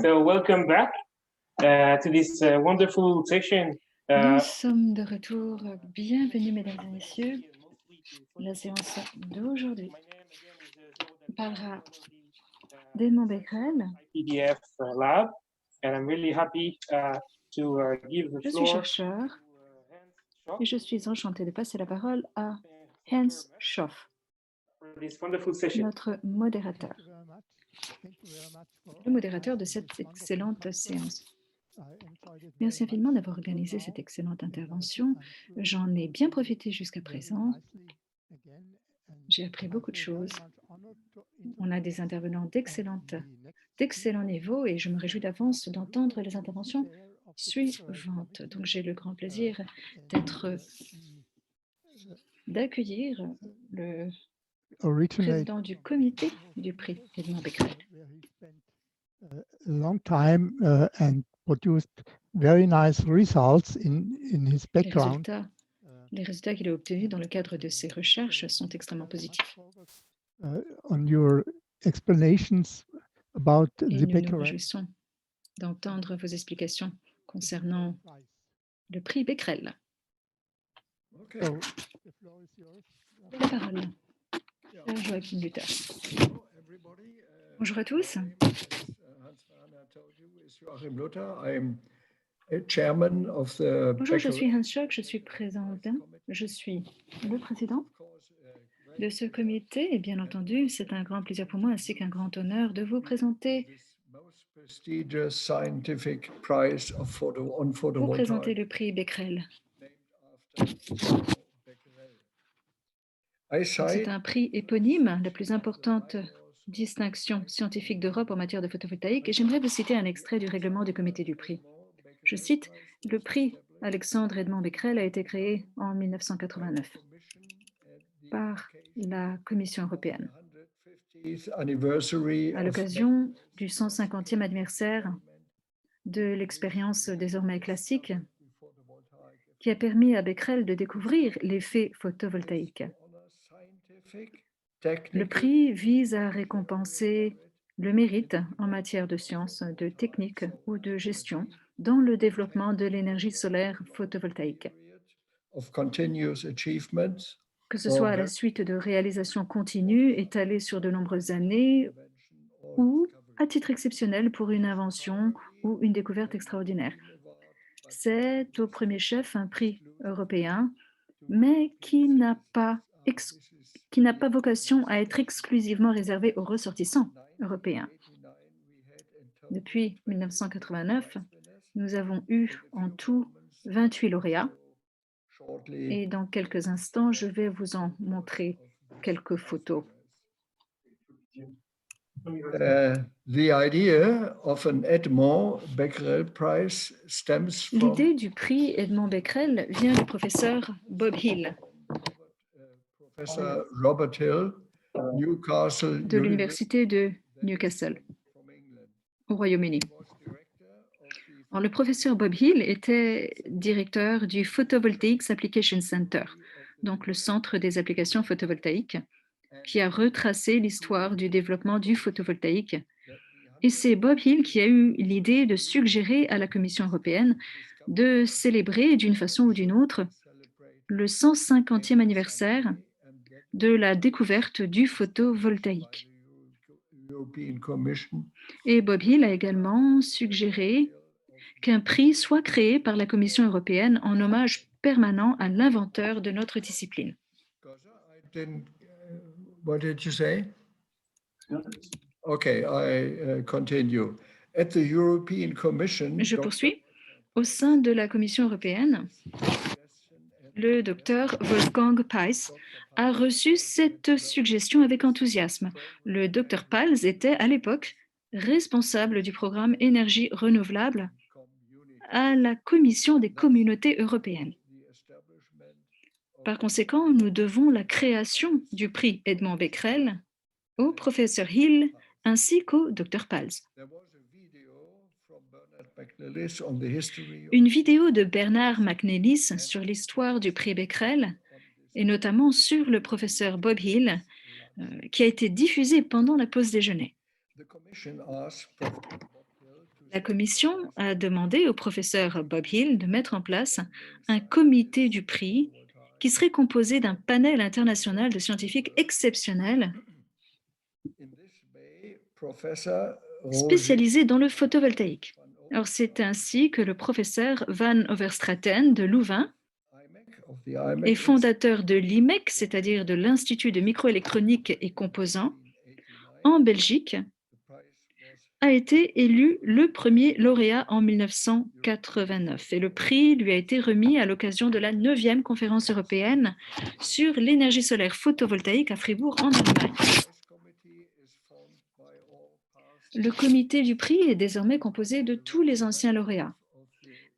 So welcome back to this wonderful session. Nous sommes de retour. Bienvenue, mesdames et messieurs. La séance d'aujourd'hui parlera d'Edmond Becquerel. PDF lab, and I'm really happy to give the Je suis floor chercheur et je suis enchanté de passer la parole à Hans Schoff, for this wonderful session. notre modérateur, le modérateur de cette excellente séance. Merci infiniment d'avoir organisé cette excellente intervention. J'en ai bien profité jusqu'à présent. J'ai appris beaucoup de choses. On a des intervenants d'excellent niveau et je me réjouis d'avance d'entendre les interventions suivantes. Donc j'ai le grand plaisir d'accueillir le président du comité du prix Edmond Becquerel. Long time and produced very nice results in his background. Les résultats qu'il a obtenus dans le cadre de ses recherches sont extrêmement positifs. On your explanations about Et the nous nous Becquerel. réjouissons d'entendre vos explications concernant le prix Becquerel. So, the floor is yours. La parole à Joachim Luther. Bonjour à tous. Bonjour, je suis Hans Schock, je suis le président de ce comité et bien entendu, c'est un grand plaisir pour moi ainsi qu'un grand honneur de vous présenter le prix Becquerel. C'est un prix éponyme, la plus importante distinction scientifique d'Europe en matière de photovoltaïque et j'aimerais vous citer un extrait du règlement du comité du prix. Je cite, « Le prix Alexandre Edmond Becquerel a été créé en 1989 par la Commission européenne à l'occasion du 150e anniversaire de l'expérience désormais classique qui a permis à Becquerel de découvrir l'effet photovoltaïque. Le prix vise à récompenser le mérite en matière de sciences, de technique ou de gestion dans le développement de l'énergie solaire photovoltaïque, que ce soit à la suite de réalisations continues étalées sur de nombreuses années ou à titre exceptionnel pour une invention ou une découverte extraordinaire. C'est au premier chef un prix européen, mais qui n'a pas vocation à être exclusivement réservé aux ressortissants européens. Depuis 1989, nous avons eu en tout 28 lauréats et dans quelques instants, je vais vous en montrer quelques photos. L'idée du prix Edmond Becquerel vient du professeur Bob Hill de l'université de Newcastle au Royaume-Uni. Le professeur Bob Hill était directeur du Photovoltaics Application Center, donc le centre des applications photovoltaïques, qui a retracé l'histoire du développement du photovoltaïque. Et c'est Bob Hill qui a eu l'idée de suggérer à la Commission européenne de célébrer d'une façon ou d'une autre le 150e anniversaire de la découverte du photovoltaïque. Et Bob Hill a également suggéré qu'un prix soit créé par la Commission européenne en hommage permanent à l'inventeur de notre discipline. What did you say? Okay, I continue. At the European Commission, Je poursuis. Au sein de la Commission européenne, le docteur Wolfgang Peis a reçu cette suggestion avec enthousiasme. Le docteur Peis était à l'époque responsable du programme énergie renouvelable à la Commission des communautés européennes. Par conséquent, nous devons la création du prix Edmond Becquerel au professeur Hill ainsi qu'au Dr Pals. Une vidéo de Bernard McNellis sur l'histoire du prix Becquerel et notamment sur le professeur Bob Hill qui a été diffusée pendant la pause déjeuner. La commission a demandé au professeur Bob Hill de mettre en place un comité du prix qui serait composé d'un panel international de scientifiques exceptionnels spécialisés dans le photovoltaïque. Alors, c'est ainsi que le professeur Van Overstraten de Louvain et fondateur de l'IMEC, c'est-à-dire de l'Institut de microélectronique et composants, en Belgique, a été élu le premier lauréat en 1989. Et le prix lui a été remis à l'occasion de la 9e conférence européenne sur l'énergie solaire photovoltaïque à Fribourg, en Allemagne. Le comité du prix est désormais composé de tous les anciens lauréats,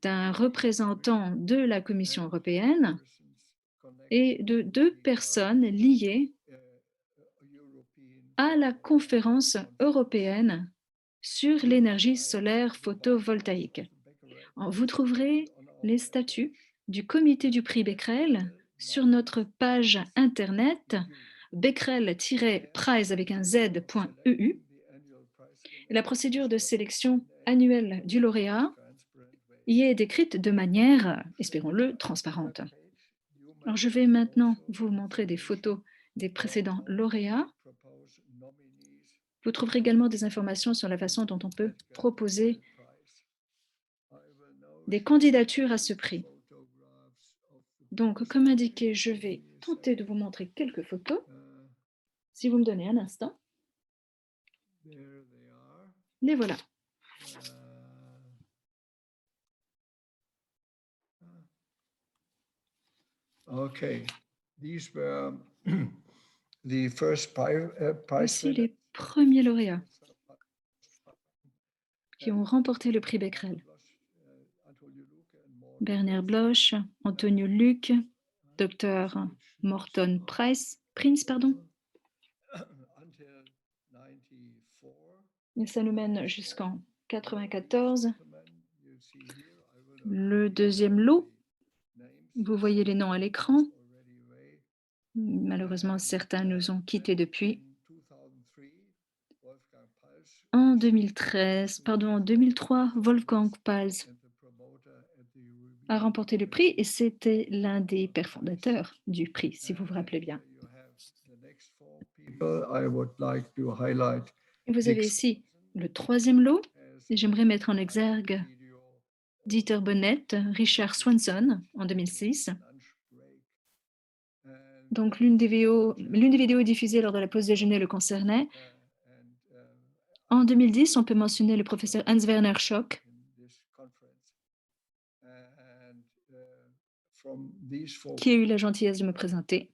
d'un représentant de la Commission européenne et de 2 personnes liées à la conférence européenne sur l'énergie solaire photovoltaïque. Vous trouverez les statuts du comité du prix Becquerel sur notre page internet becquerel-prize avec un z.eu. La procédure de sélection annuelle du lauréat y est décrite de manière, espérons-le, transparente. Alors, je vais maintenant vous montrer des photos des précédents lauréats. Vous trouverez également des informations sur la façon dont on peut proposer des candidatures à ce prix. Donc, comme indiqué, je vais tenter de vous montrer quelques photos. Si vous me donnez un instant. Les voilà. Okay, these were the first prize Voici les premiers lauréats qui ont remporté le prix Becquerel. Bernard Bloch, Antonio Luc, Dr Morton Prince, Et ça nous mène jusqu'en 1994. Le deuxième lot, vous voyez les noms à l'écran. Malheureusement, certains nous ont quittés depuis. En 2003, Wolfgang Pals a remporté le prix et c'était l'un des pères fondateurs du prix, si vous vous rappelez bien. Et vous avez ici le troisième lot. Et j'aimerais mettre en exergue Dieter Bonnet, Richard Swanson en 2006. Donc, l'une des vidéos diffusées lors de la pause déjeuner le concernait. En 2010, on peut mentionner le professeur Hans-Werner Schock. Qui a eu la gentillesse de me présenter.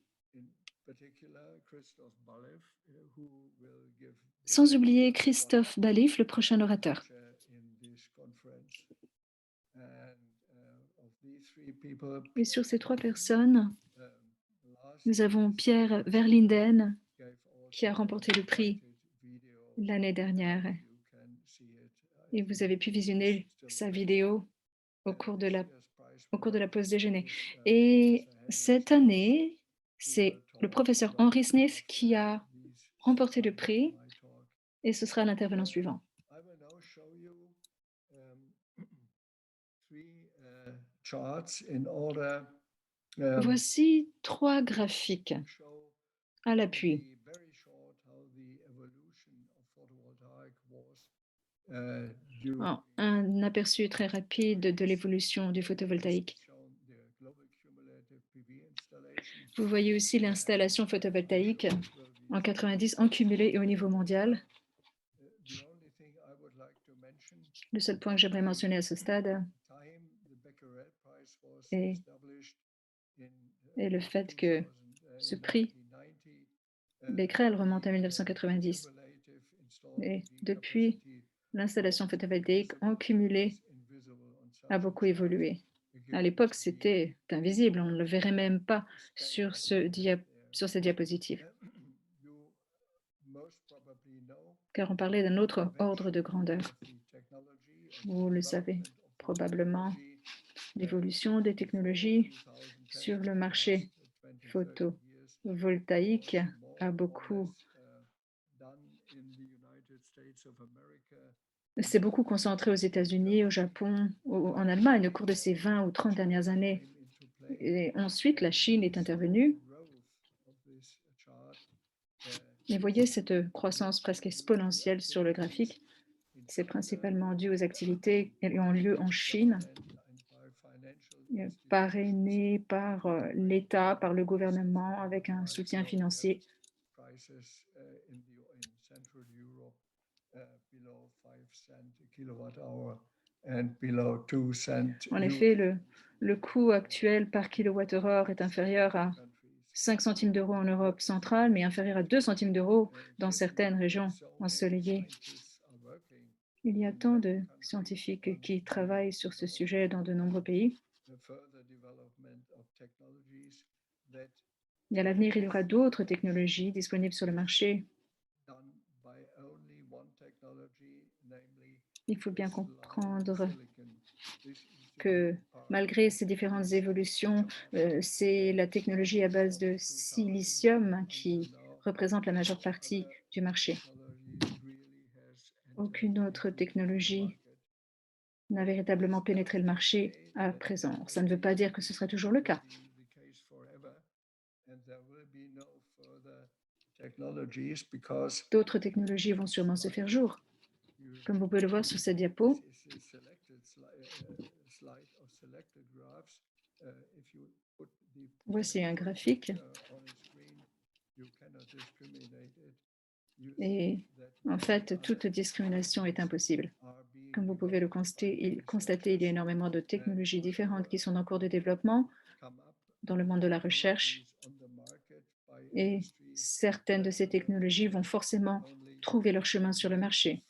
Sans oublier Christophe Balif, le prochain orateur. Et sur ces 3 personnes, nous avons Pierre Verlinden, qui a remporté le prix l'année dernière. Et vous avez pu visionner sa vidéo au cours de la pause déjeuner. Et cette année, c'est le professeur Henry Smith qui a remporté le prix et ce sera l'intervenant suivant. Voici 3 graphiques à l'appui. Un aperçu très rapide de l'évolution du photovoltaïque. Vous voyez aussi l'installation photovoltaïque en 90 en cumulé et au niveau mondial. Le seul point que j'aimerais mentionner à ce stade est le fait que ce prix Becquerel remonte à 1990. Et depuis, l'installation photovoltaïque en cumulé a beaucoup évolué. À l'époque, c'était invisible, on ne le verrait même pas sur cette diapositive. Car on parlait d'un autre ordre de grandeur. Vous le savez probablement, l'évolution des technologies sur le marché photovoltaïque a beaucoup s'est beaucoup concentré aux États-Unis, au Japon, en Allemagne au cours de ces 20 ou 30 dernières années. Et ensuite, la Chine est intervenue. Et voyez cette croissance presque exponentielle sur le graphique. C'est principalement dû aux activités qui ont lieu en Chine, parrainées par l'État, par le gouvernement, avec un soutien financier. En effet, le coût actuel par kilowattheure est inférieur à 5 centimes d'euros en Europe centrale, mais inférieur à 2 centimes d'euros dans certaines régions ensoleillées. Il y a tant de scientifiques qui travaillent sur ce sujet dans de nombreux pays. Et à l'avenir, il y aura d'autres technologies disponibles sur le marché. Il faut bien comprendre que malgré ces différentes évolutions, c'est la technologie à base de silicium qui représente la majeure partie du marché. Aucune autre technologie n'a véritablement pénétré le marché à présent. Ça ne veut pas dire que ce sera toujours le cas. D'autres technologies vont sûrement se faire jour. Comme vous pouvez le voir sur cette diapo, voici un graphique. Et en fait, toute discrimination est impossible. Comme vous pouvez le constater, il y a énormément de technologies différentes qui sont en cours de développement dans le monde de la recherche. Et certaines de ces technologies vont forcément trouver leur chemin sur le marché.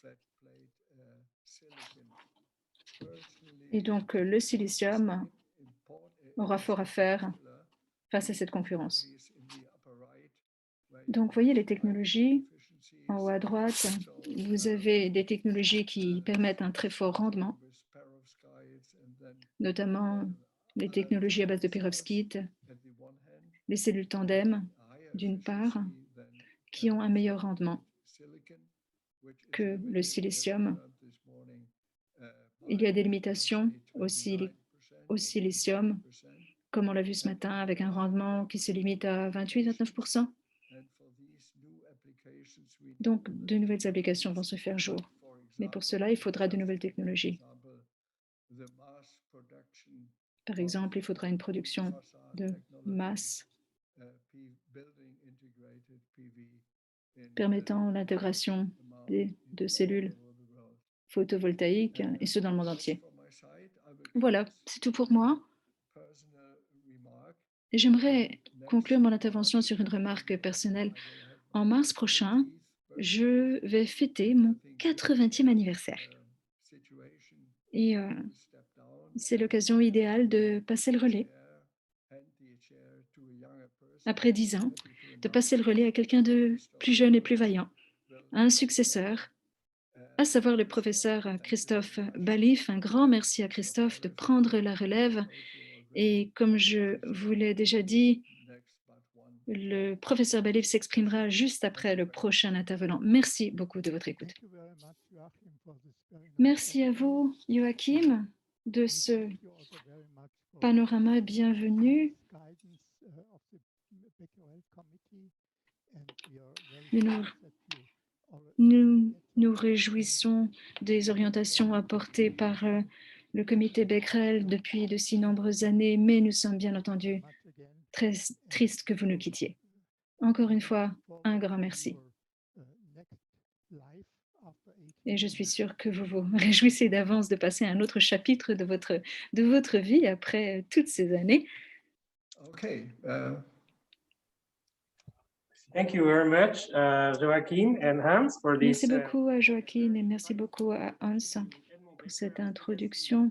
Et donc, le silicium aura fort à faire face à cette concurrence. Donc, voyez les technologies. En haut à droite, vous avez des technologies qui permettent un très fort rendement, notamment les technologies à base de perovskite, les cellules tandem, d'une part, qui ont un meilleur rendement que le silicium. Il y a des limitations au silicium, comme on l'a vu ce matin, avec un rendement qui se limite à 28-29%. Donc, de nouvelles applications vont se faire jour. Mais pour cela, il faudra de nouvelles technologies. Par exemple, il faudra une production de masse permettant l'intégration de cellules photovoltaïques, et ce dans le monde entier. Voilà, c'est tout pour moi. Et j'aimerais conclure mon intervention sur une remarque personnelle. En mars prochain, je vais fêter mon 80e anniversaire. Et c'est l'occasion idéale de passer le relais. Après 10 ans, de passer le relais à quelqu'un de plus jeune et plus vaillant, à un successeur, à savoir le professeur Christophe Balif. Un grand merci à Christophe de prendre la relève. Et comme je vous l'ai déjà dit, le professeur Balif s'exprimera juste après le prochain intervenant. Merci beaucoup de votre écoute. Merci à vous, Joachim, de ce panorama bienvenu. Nous nous réjouissons des orientations apportées par le comité Becquerel depuis de si nombreuses années, mais nous sommes bien entendu très tristes que vous nous quittiez. Encore une fois, un grand merci. Et je suis sûre que vous vous réjouissez d'avance de passer à un autre chapitre de votre vie après toutes ces années. Okay. Thank you very much, Joachim and Hans, for this. Merci beaucoup à Joachim et merci beaucoup à Hans pour cette introduction.